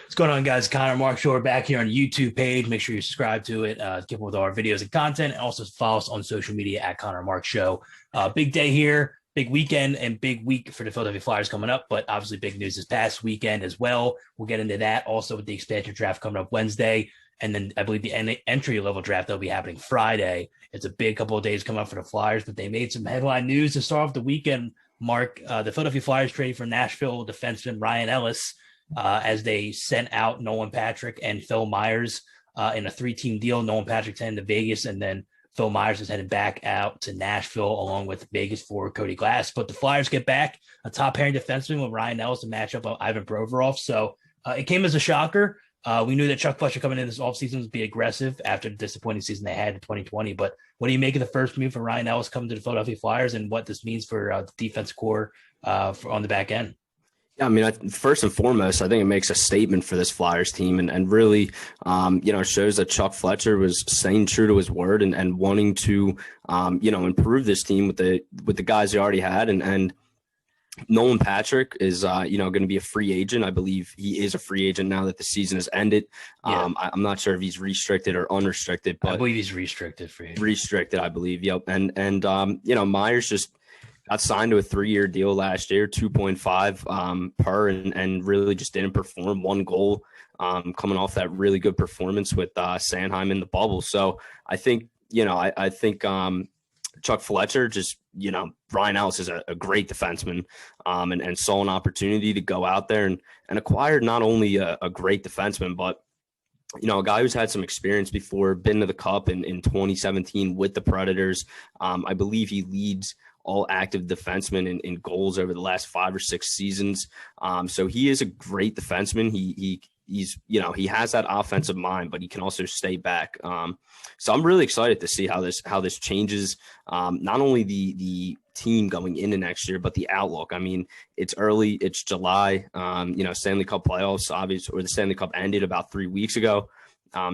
What's going on, guys? Connor Mark Shore back here on the YouTube page. Make sure you subscribe to it. Keep up with all our videos and content, and also follow us on social media at Connor Mark Show. Big day here, big weekend, and big week for the Philadelphia Flyers coming up. But obviously, big news this past weekend as well. We'll get into that also with the expansion draft coming up Wednesday, and then I believe the entry level draft that'll be happening Friday. It's a big couple of days coming up for the Flyers, but they made some headline news to start off the weekend. Mark, the Philadelphia Flyers traded for Nashville defenseman Ryan Ellis. As they sent out Nolan Patrick and Phil Myers in a 3-team deal. Nolan Patrick's heading to Vegas, and then Phil Myers is headed back out to Nashville along with Vegas forward Cody Glass. But the Flyers get back a top pairing defenseman with Ryan Ellis to match up with Ivan Provorov. So it came as a shocker. We knew that Chuck Fletcher coming in this offseason would be aggressive after the disappointing season they had in 2020. But what do you make of the first move for Ryan Ellis coming to the Philadelphia Flyers and what this means for the defense core on the back end? Yeah, I mean, first and foremost, I think it makes a statement for this Flyers team and really, shows that Chuck Fletcher was staying true to his word and wanting to, improve this team with the guys he already had. And Nolan Patrick is, going to be a free agent. I believe he is a free agent now that the season has ended. Yeah. I'm not sure if he's restricted or unrestricted, but I believe he's restricted free agent. Restricted, I believe. Yep. And Myers just got signed to a 3-year deal last year, 2.5 per, and really just didn't perform. 1 goal coming off that really good performance with Sanheim in the bubble. So I think, Chuck Fletcher just, Ryan Ellis is a great defenseman and saw an opportunity to go out there and acquired not only a great defenseman, but a guy who's had some experience before, been to the Cup in 2017 with the Predators. I believe he leads all active defensemen in goals over the last 5 or 6 seasons. So he is a great defenseman. He has that offensive mind, but he can also stay back. So I'm really excited to see how this changes not only the team going into next year, but the outlook. I mean, it's early, it's July, Stanley Cup playoffs, obviously, or the Stanley Cup ended about 3 weeks ago.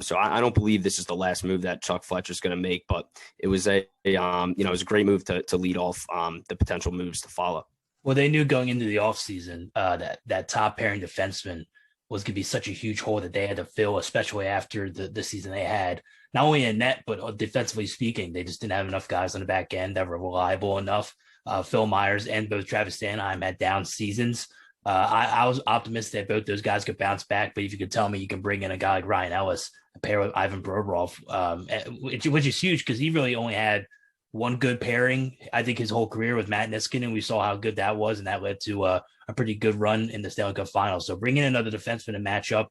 So I don't believe this is the last move that Chuck Fletcher's going to make, but it was it was a great move to lead off the potential moves to follow. Well, they knew going into the offseason that top pairing defenseman was going to be such a huge hole that they had to fill, especially after the season they had, not only in net, but defensively speaking. They just didn't have enough guys on the back end that were reliable enough. Phil Myers and both Travis Sanheim had down seasons. I was optimistic that both those guys could bounce back, but if you could tell me you can bring in a guy like Ryan Ellis, a pair with Ivan Provorov, which is huge because he really only had one good pairing, I think, his whole career with Matt Niskanen. We saw how good that was, and that led to a pretty good run in the Stanley Cup Finals. So bringing in another defenseman to match up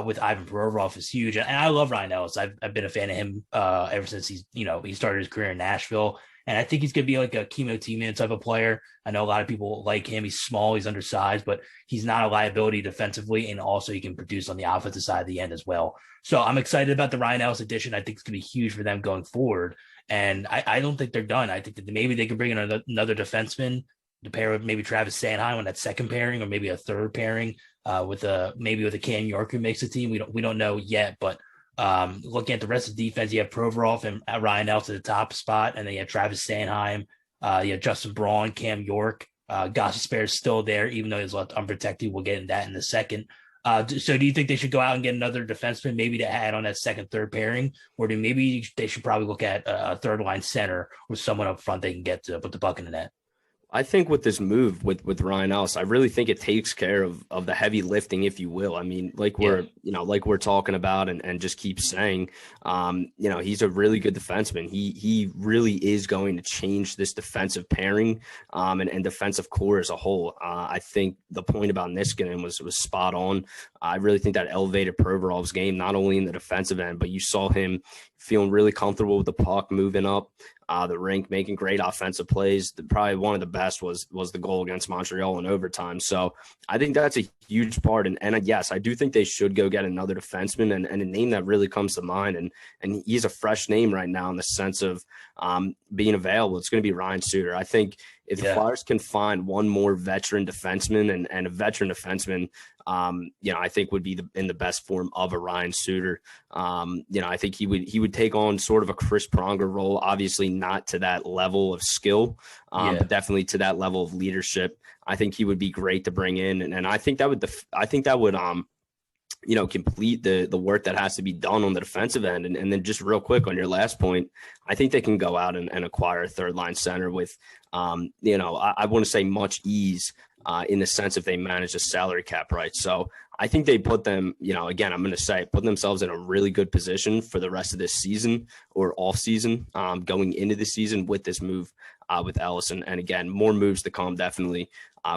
with Ivan Provorov is huge. And I love Ryan Ellis. I've been a fan of him ever since he started his career in Nashville. And I think he's going to be like a chemo teammate type of player. I know a lot of people like him. He's small, he's undersized, but he's not a liability defensively. And also he can produce on the offensive side of the end as well. So I'm excited about the Ryan Ellis addition. I think it's going to be huge for them going forward. And I don't think they're done. I think that maybe they can bring in another defenseman to pair with maybe Travis Sanheim on that second pairing, or maybe a third pairing with a Cam York who makes the team. We don't know yet, but looking at the rest of the defense, you have Provorov and Ryan Ellis at the top spot, and then you have Travis Sanheim, you have Justin Braun, Cam York, Gostisbehere is still there, even though he's left unprotected. We'll get into that in a second. So do you think they should go out and get another defenseman maybe to add on that second, third pairing, or maybe they should probably look at a third line center or someone up front they can get to put the puck in the net? I think with this move with Ryan Ellis, I really think it takes care of the heavy lifting, if you will. I mean, like we're talking about and just keep saying, he's a really good defenseman. He really is going to change this defensive pairing and defensive core as a whole. I think the point about Niskanen was spot on. I really think that elevated Provorov's game, not only in the defensive end, but you saw him feeling really comfortable with the puck, moving up the rink, making great offensive plays. Probably one of the best was the goal against Montreal in overtime. So I think that's a huge part. And yes, I do think they should go get another defenseman, and a name that really comes to mind. And he's a fresh name right now in the sense of being available. It's going to be Ryan Suter. I think if the Flyers can find one more veteran defenseman and a veteran defenseman, I think would be in the best form of a Ryan Suter. I think he would take on sort of a Chris Pronger role, obviously not to that level of skill, but definitely to that level of leadership. I think he would be great to bring in, and I think that would complete the work that has to be done on the defensive end. And then just real quick on your last point, I think they can go out and acquire a third line center with, I want to say much ease in the sense if they manage the salary cap right. So I think they put them, again, I'm going to say put themselves in a really good position for the rest of this season or off season going into the season with this move with Ellis. And again, more moves to come definitely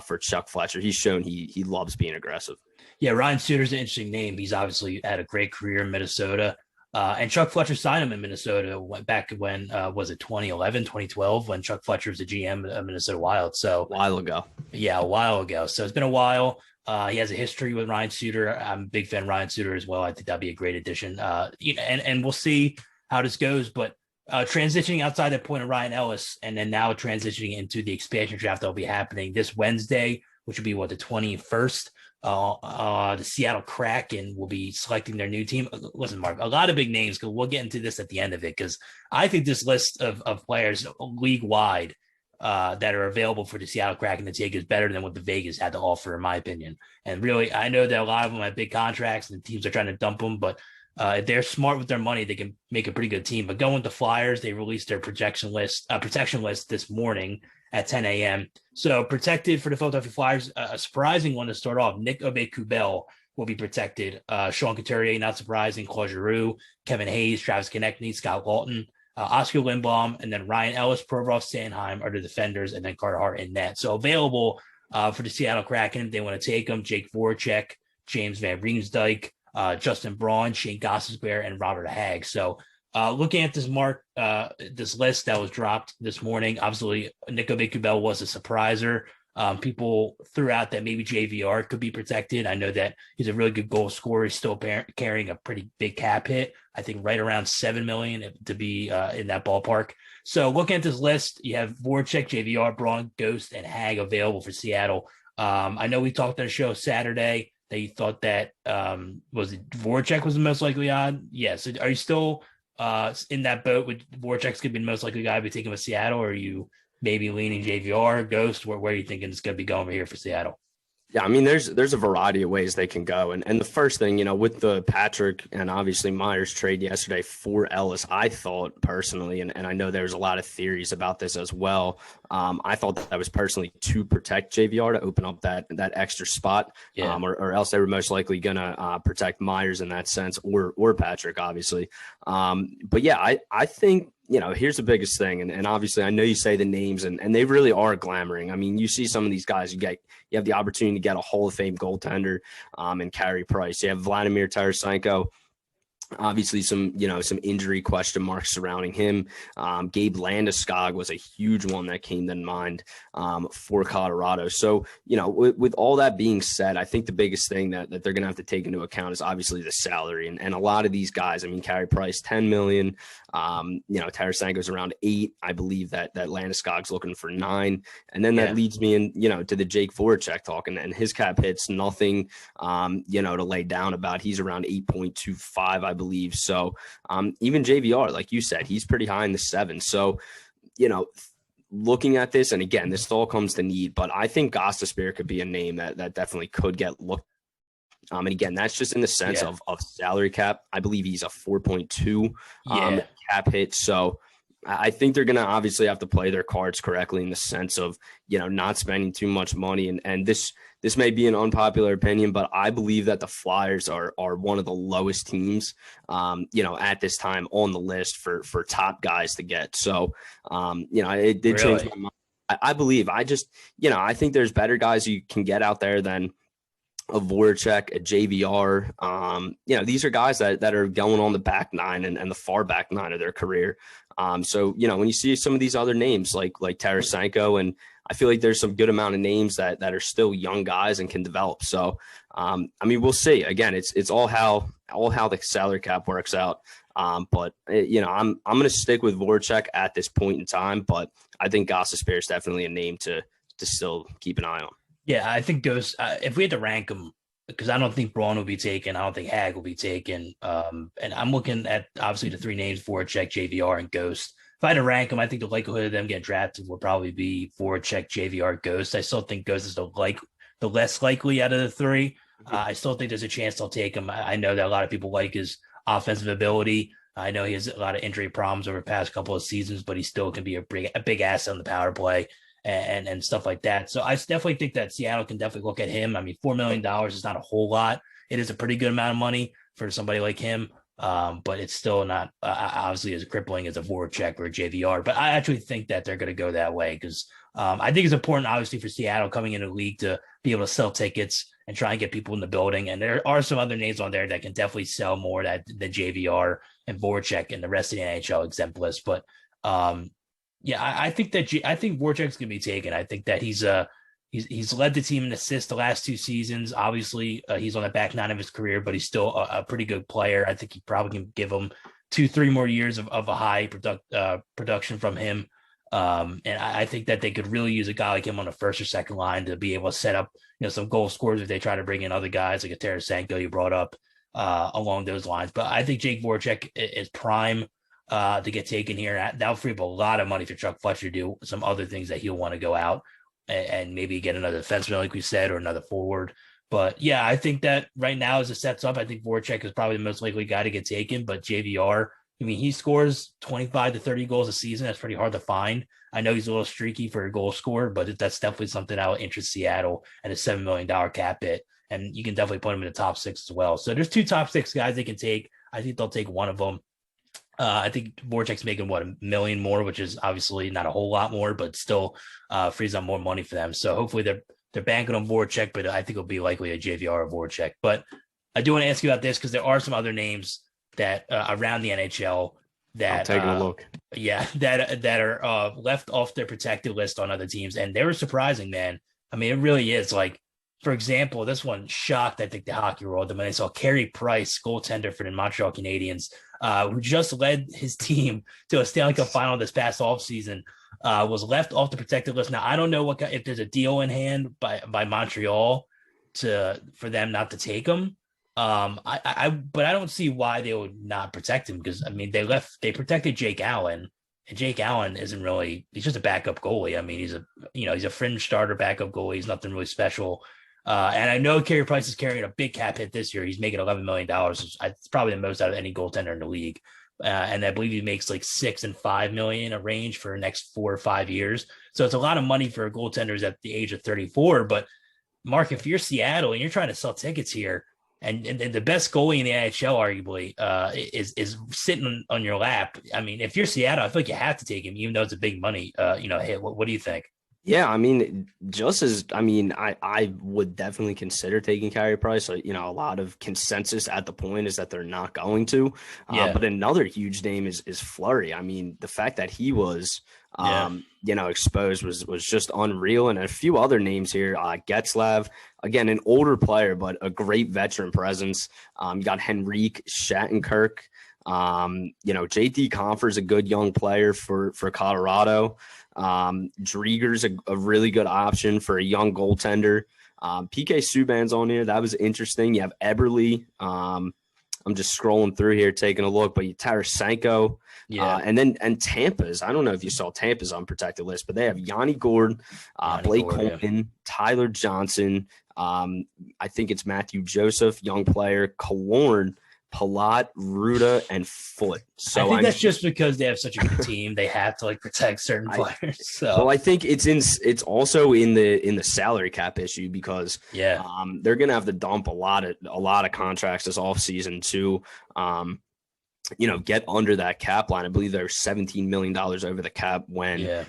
for Chuck Fletcher. He's shown he loves being aggressive. Yeah, Ryan Suter's an interesting name. He's obviously had a great career in Minnesota. And Chuck Fletcher signed him in Minnesota back when, was it 2011, 2012, when Chuck Fletcher was the GM of Minnesota Wild. So a while ago. Yeah, a while ago. So it's been a while. He has a history with Ryan Suter. I'm a big fan of Ryan Suter as well. I think that'd be a great addition. And we'll see how this goes. But transitioning outside that point of Ryan Ellis, and then now transitioning into the expansion draft that will be happening this Wednesday, which will be the 21st. The Seattle Kraken will be selecting their new team. Listen, Mark, a lot of big names, because we'll get into this at the end of it, because I think this list of players league-wide that are available for the Seattle Kraken to take is better than what the Vegas had to offer, in my opinion. And really, I know that a lot of them have big contracts and teams are trying to dump them, but if they're smart with their money, they can make a pretty good team. But going with the Flyers, they released their protection list this morning at 10 a.m. So protected for the Philadelphia Flyers, a surprising one to start off. Nick Aube-Kubel will be protected. Sean Couturier, not surprising. Claude Giroux, Kevin Hayes, Travis Konechny, Scott Laughton, Oscar Lindblom, and then Ryan Ellis, Provorov, Sanheim are the defenders, and then Carter Hart in net. So available for the Seattle Kraken if they want to take them: Jake Voracek, James Van Riemsdyk, Justin Braun, Shane Gostisbehere, and Robert Hagg. So looking at this this list that was dropped this morning, obviously Nick Aube-Kubel was a surpriser. People threw out that maybe JVR could be protected. I know that he's a really good goal scorer. He's still carrying a pretty big cap hit. I think right around $7 million to be in that ballpark. So looking at this list, you have Voracek, JVR, Braun, Ghost, and Hagg available for Seattle. I know we talked on the show Saturday that you thought that Voracek was the most likely odd. Yes. Yeah, so are you still in that boat with Voracek's could be the most likely guy to be taken with Seattle, or are you maybe leaning JVR, Ghost? Where are you thinking it's going to be going over here for Seattle? Yeah, I mean, there's a variety of ways they can go. And the first thing, with the Patrick and obviously Myers trade yesterday for Ellis, I thought personally, and I know there's a lot of theories about this as well, I thought that was personally to protect JVR, to open up that extra spot, or else they were most likely going to protect Myers in that sense, or Patrick, obviously. But yeah, I think, here's the biggest thing. And obviously I know you say the names and they really are glamoring. I mean, you see some of these guys, you have the opportunity to get a Hall of Fame goaltender and Carey Price. You have Vladimir Tarasenko. Obviously some injury question marks surrounding him. Gabe Landeskog was a huge one that came to mind for Colorado. So, with all that being said, I think the biggest thing that they're going to have to take into account is obviously the salary. And a lot of these guys, I mean, Carey Price, $10 million, Tarasenko's around $8 million. I believe that Landeskog's looking for $9 million. And then that leads me in, to the Jake Voracek talk, and his cap hits nothing, to lay down about. He's around 8.25, I believe. So even JVR, like you said, he's pretty high in the 7. So, looking at this, and again, this all comes to need, but I think Gostisbehere could be a name that definitely could get looked. And again, that's just in the sense of salary cap. I believe he's a 4.2 cap hit. So I think they're going to obviously have to play their cards correctly in the sense of, not spending too much money. And this may be an unpopular opinion, but I believe that the Flyers are one of the lowest teams, at this time on the list for top guys to get. So, it did change my mind. I think there's better guys you can get out there than a Voracek, a JVR. These are guys that are going on the back nine and the far back nine of their career. So, when you see some of these other names like Tarasenko, and I feel like there's some good amount of names that are still young guys and can develop. So, we'll see. Again, it's all how the salary cap works out. But I'm going to stick with Voracek at this point in time, but I think Gostisbehere is definitely a name to still keep an eye on. Yeah, I think Ghost, if we had to rank them, because I don't think Braun will be taken. I don't think Hagg will be taken. And I'm looking at, obviously, the three names, Voracek, JVR, and Ghost. If I had to rank them, I think the likelihood of them getting drafted would probably be Voracek, JVR, Ghost. I still think Ghost is the less likely out of the three. I still think there's a chance they'll take him. I know that a lot of people like his offensive ability. I know he has a lot of injury problems over the past couple of seasons, but he still can be a big asset on the power play and stuff like that. So I definitely think that Seattle can definitely look at him. I mean, $4 million is not a whole lot. It is a pretty good amount of money for somebody like him. But it's still not obviously as crippling as a Voracek or a JVR. But I actually think that they're going to go that way because I think it's important, obviously, for Seattle coming into the league to be able to sell tickets and try and get people in the building. And there are some other names on there that can definitely sell more than the JVR and Voracek and the rest of the NHL exempt list. But yeah, I think that I think Voracek's going to be taken. I think that he's led the team in assists the last 2 seasons. Obviously, he's on the back 9 of his career, but he's still a pretty good player. I think he probably can give him 2-3 more years of a high production from him. And I think that they could really use a guy like him on the first or second line to be able to set up, some goal scorers if they try to bring in other guys like a Tarasenko you brought up along those lines. But I think Jake Voracek is prime to get taken here. That'll free up a lot of money for Chuck Fletcher to do some other things that he'll want to go out and maybe get another defenseman, like we said, or another forward. But yeah, I think that right now as it sets up, I think Voracek is probably the most likely guy to get taken. But JVR, I mean, he scores 25 to 30 goals a season. That's pretty hard to find. I know he's a little streaky for a goal scorer, but that's definitely something that will interest Seattle at a $7 million cap hit. And you can definitely put him in the top 6 as well. So there's 2 top 6 guys they can take. I think they'll take one of them. I think Voracek's making $1 million more, which is obviously not a whole lot more, but still frees up more money for them. So hopefully they're banking on Voracek, but I think it'll be likely a JVR or Voracek. But I do want to ask you about this because there are some other names that around the NHL that I'm taking a look. Yeah, that are left off their protected list on other teams, and they were surprising, man. I mean, it really is. Like, for example, this one shocked, I think, the hockey world when they saw Carey Price, goaltender for the Montreal Canadiens, who just led his team to a Stanley Cup final this past offseason, was left off the protected list. Now, I don't know if there's a deal in hand by Montreal for them not to take him. But I don't see why they would not protect him because I mean they protected Jake Allen, and Jake Allen he's just a backup goalie. I mean he's a fringe starter backup goalie. He's nothing really special. And I know Carey Price is carrying a big cap hit this year. He's making $11 million. It's probably the most out of any goaltender in the league. And I believe he makes like $6 and $5 million a range for the next 4 or 5 years. So it's a lot of money for goaltenders at the age of 34. But Mark, if you're Seattle and you're trying to sell tickets here, and the best goalie in the NHL arguably is sitting on your lap. I mean, if you're Seattle, I feel like you have to take him, even though it's a big money hit. What do you think? Yeah, I mean, I would definitely consider taking Carey Price. A lot of consensus at the point is that they're not going to. But another huge name is Fleury. I mean, the fact that he was, exposed was just unreal. And a few other names here, Getzlav, again, an older player, but a great veteran presence. You got Henrik Shattenkirk. JT Compher's a good young player for Colorado. Drieger's a really good option for a young goaltender. PK Subban's on here. That was interesting. You have Eberle. I'm just scrolling through here, taking a look, but Tarasenko. And Tampa's. I don't know if you saw Tampa's unprotected list, but they have Yanni Gord, Blake Coleman, Tyler Johnson. I think it's Matthew Joseph, young player, Killorn, Palat, Ruda, and Foote. So I think that's just because they have such a good team. They have to protect certain players. So I think it's also in the salary cap issue because they're gonna have to dump a lot of contracts this offseason to get under that cap line. I believe they're $17 million over the cap when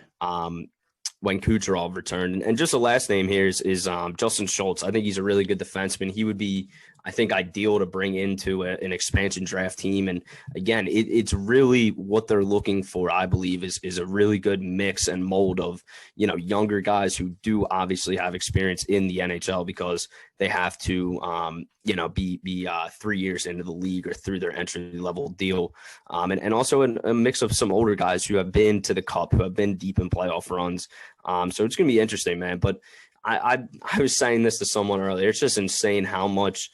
Kucherov returned. And just the last name here is Justin Schultz. I think he's a really good defenseman. He would be, I think, ideal to bring into an expansion draft team. And again, it's really what they're looking for, I believe, is a really good mix and mold of, younger guys who do obviously have experience in the NHL because they have to, be 3 years into the league or through their entry level deal. And also a mix of some older guys who have been to the Cup, who have been deep in playoff runs. So it's going to be interesting, man. But I was saying this to someone earlier. It's just insane how much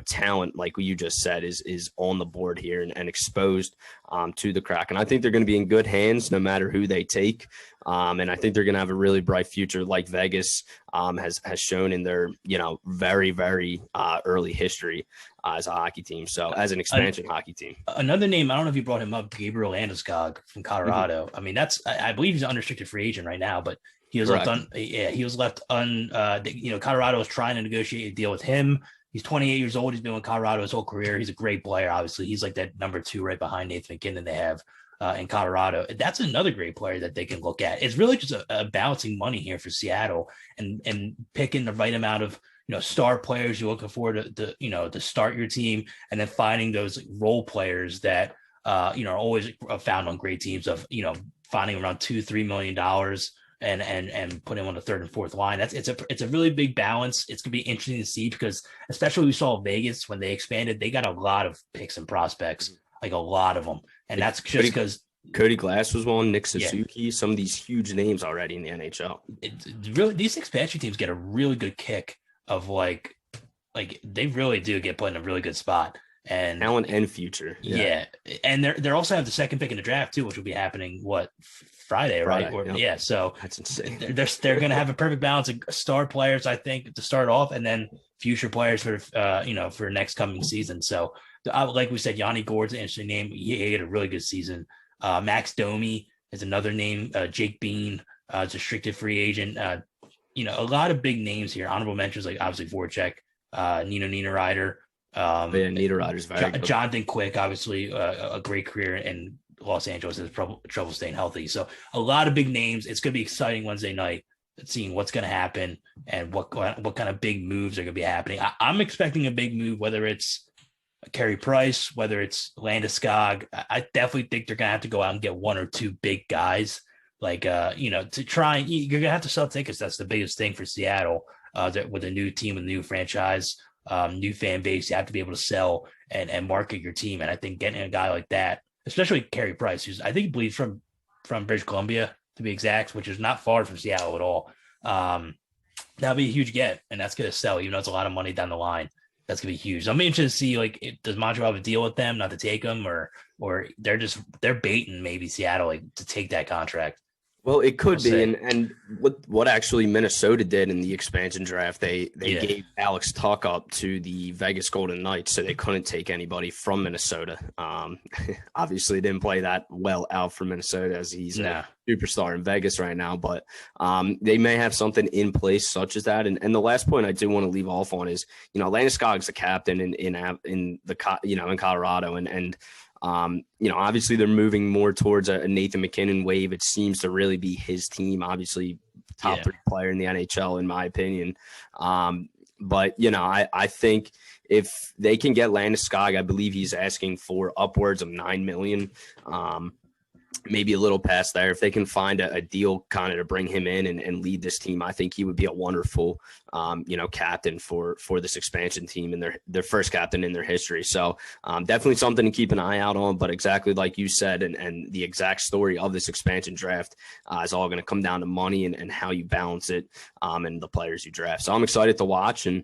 talent, like you just said, is on the board here and exposed to the Kraken. I think they're going to be in good hands no matter who they take. And I think they're going to have a really bright future, like Vegas has shown in their very, very early history as a hockey team. So as an expansion hockey team. Another name, I don't know if you brought him up, Gabriel Landeskog from Colorado. Mm-hmm. I mean, I believe he's an unrestricted free agent right now, but he was left Colorado was trying to negotiate a deal with him. He's 28 years old. He's been with Colorado his whole career. He's a great player. Obviously, he's like that number 2 right behind Nathan McKinnon they have in Colorado. That's another great player that they can look at. It's really just a balancing money here for Seattle and picking the right amount of star players you're looking for to start your team, and then finding those role players that are always found on great teams of finding around $2-3 million and put him on the third and fourth line. It's a really big balance. It's gonna be interesting to see because especially we saw Vegas when they expanded, they got a lot of picks and prospects, like a lot of them, and that's just because Cody Glass was one, Nick Suzuki, some of these huge names already in the NHL. Really, these expansion teams get a really good kick of like they really do get put in a really good spot. And talent and future. Yeah. And they're also have the second pick in the draft too, which will be happening Friday, right? So that's insane. They're going to have a perfect balance of star players, I think, to start off, and then future players for next coming season. So like we said, Yanni Gord's an interesting name. He had a really good season. Max Domi is another name. Jake Bean is a restricted free agent. A lot of big names here. Honorable mentions like obviously Voracek, Nino Niederreiter. Niederreiter's very good. Jonathan Quick, obviously a great career in Los Angeles, has trouble staying healthy. So a lot of big names. It's going to be exciting Wednesday night, seeing what's going to happen and what kind of big moves are going to be happening. I'm expecting a big move, whether it's Carey Price, whether it's Landeskog. I definitely think they're going to have to go out and get 1 or 2 big guys, to try. You're going to have to sell tickets. That's the biggest thing for Seattle with a new team, a new franchise. New fan base, you have to be able to sell and market your team. And I think getting a guy like that, especially Carey Price, who's I think believes from British Columbia to be exact, which is not far from Seattle at all. That'll be a huge get, and that's going to sell, even though it's a lot of money down the line. That's going to be huge. I'm interested to see does Montreal have a deal with them not to take them, or they're baiting maybe Seattle to take that contract. Well, it could be, and what actually Minnesota did in the expansion draft, they gave Alex Tuch up to the Vegas Golden Knights, so they couldn't take anybody from Minnesota. Obviously, didn't play that well out for Minnesota as he's a superstar in Vegas right now, but they may have something in place such as that. And the last point I do want to leave off on is, Landeskog's the captain in Colorado, and obviously they're moving more towards a Nathan McKinnon wave. It seems to really be his team, obviously top 3 player in the NHL, in my opinion. But I think if they can get Landeskog, I believe he's asking for upwards of $9 million. Maybe a little past there. If they can find a deal kind of to bring him in and lead this team, I think he would be a wonderful, captain for this expansion team and their first captain in their history. So definitely something to keep an eye out on. But exactly like you said, and the exact story of this expansion draft is all going to come down to money and how you balance it and the players you draft. So I'm excited to watch and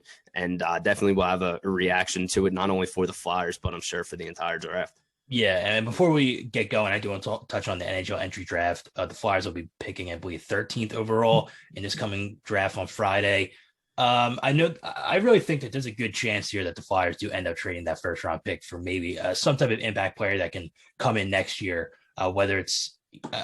definitely will have a reaction to it, not only for the Flyers, but I'm sure for the entire draft. Yeah, and before we get going, I do want to touch on the NHL entry draft. The Flyers will be picking, I believe, 13th overall in this coming draft on Friday. I really think that there's a good chance here that the Flyers do end up trading that first round pick for maybe some type of impact player that can come in next year, whether it's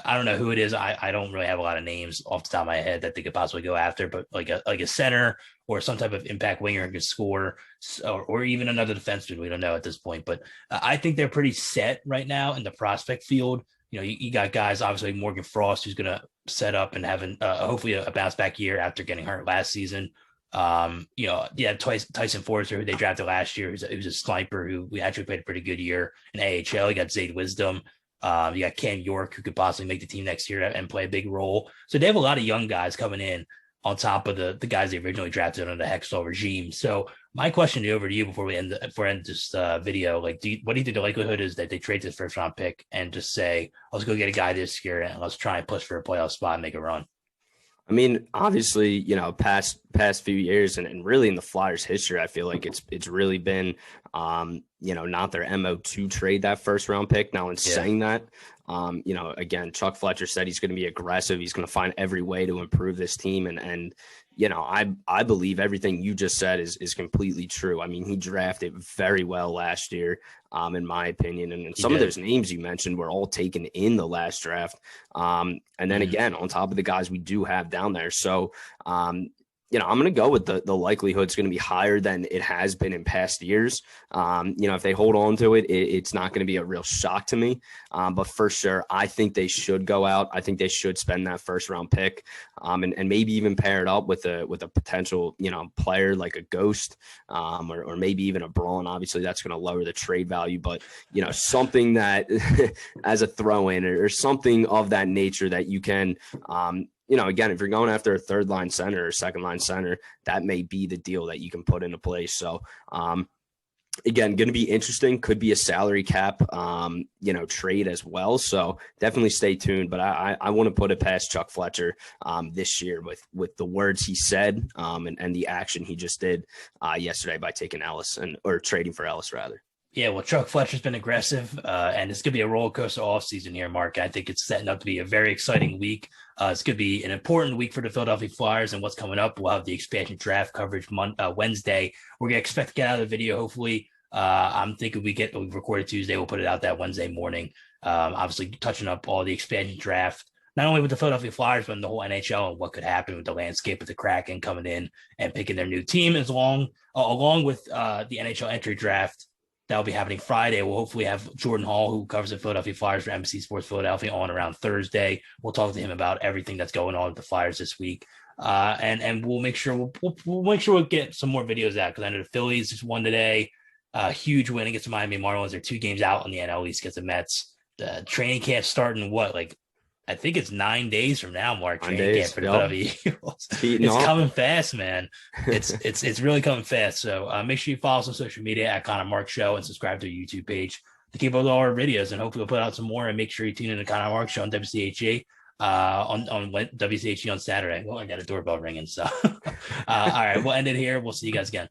I don't know who it is. I don't really have a lot of names off the top of my head that they could possibly go after, but like a center or some type of impact winger who could score, or even another defenseman. We don't know at this point, but I think they're pretty set right now in the prospect field. You got guys, obviously Morgan Frost, who's going to set up and have hopefully a bounce back year after getting hurt last season. Tyson Forster, who they drafted last year, who's a sniper who we actually played a pretty good year in AHL. You got Zade Wisdom. You got Cam York, who could possibly make the team next year and play a big role. So they have a lot of young guys coming in on top of the guys they originally drafted under the Hextall regime. So my question over to you before we end this video, what do you think the likelihood is that they trade this first round pick and just say, let's go get a guy this year and let's try and push for a playoff spot and make a run? I mean, obviously, past few years and really in the Flyers history, I feel like it's really been, not their MO to trade that first round pick. Now, in saying that, again, Chuck Fletcher said he's going to be aggressive. He's going to find every way to improve this team. And I believe everything you just said is completely true. I mean, he drafted very well last year, in my opinion. And some of those names you mentioned were all taken in the last draft. And then again, on top of the guys we do have down there. So, I'm going to go with the likelihood is going to be higher than it has been in past years. If they hold on to it, it's not going to be a real shock to me. But for sure, I think they should go out. I think they should spend that first round pick, and maybe even pair it up with a potential, player like a Ghost, or maybe even a Braun. Obviously, that's going to lower the trade value, but something that as a throw in or something of that nature that you can. Again, if you're going after a third line center or second line center, that may be the deal that you can put into place. So, again, going to be interesting. Could be a salary cap, trade as well. So definitely stay tuned. But I want to put it past Chuck Fletcher this year with the words he said and the action he just did yesterday by taking Ellis or trading for Ellis rather. Yeah, well, Chuck Fletcher's been aggressive, and it's going to be a roller coaster offseason here, Mark. I think it's setting up to be a very exciting week. It's going to be an important week for the Philadelphia Flyers and what's coming up. We'll have the expansion draft coverage Wednesday. We're going to expect to get out of the video, hopefully. I'm thinking we recorded Tuesday. We'll put it out that Wednesday morning. Obviously, touching up all the expansion draft, not only with the Philadelphia Flyers, but in the whole NHL and what could happen with the landscape of the Kraken coming in and picking their new team, along with the NHL entry draft. That'll be happening Friday. We'll hopefully have Jordan Hall, who covers the Philadelphia Flyers for NBC Sports Philadelphia, on around Thursday. We'll talk to him about everything that's going on with the Flyers this week, and we'll make sure we'll make sure we'll get some more videos out because I know the Phillies just won today, huge win against the Miami Marlins. They're 2 games out on the NL East against the Mets. The training camp starting I think it's 9 days from now, Mark. Training camp for the Philadelphia Eagles. It's coming fast, man. It's really coming fast. So make sure you follow us on social media at Connor Mark Show and subscribe to our YouTube page to keep up with all our videos. And hopefully we'll put out some more. And make sure you tune in to Connor Mark Show on WCHE on WCHE on Saturday. Well, I got a doorbell ringing. So all right, we'll end it here. We'll see you guys again.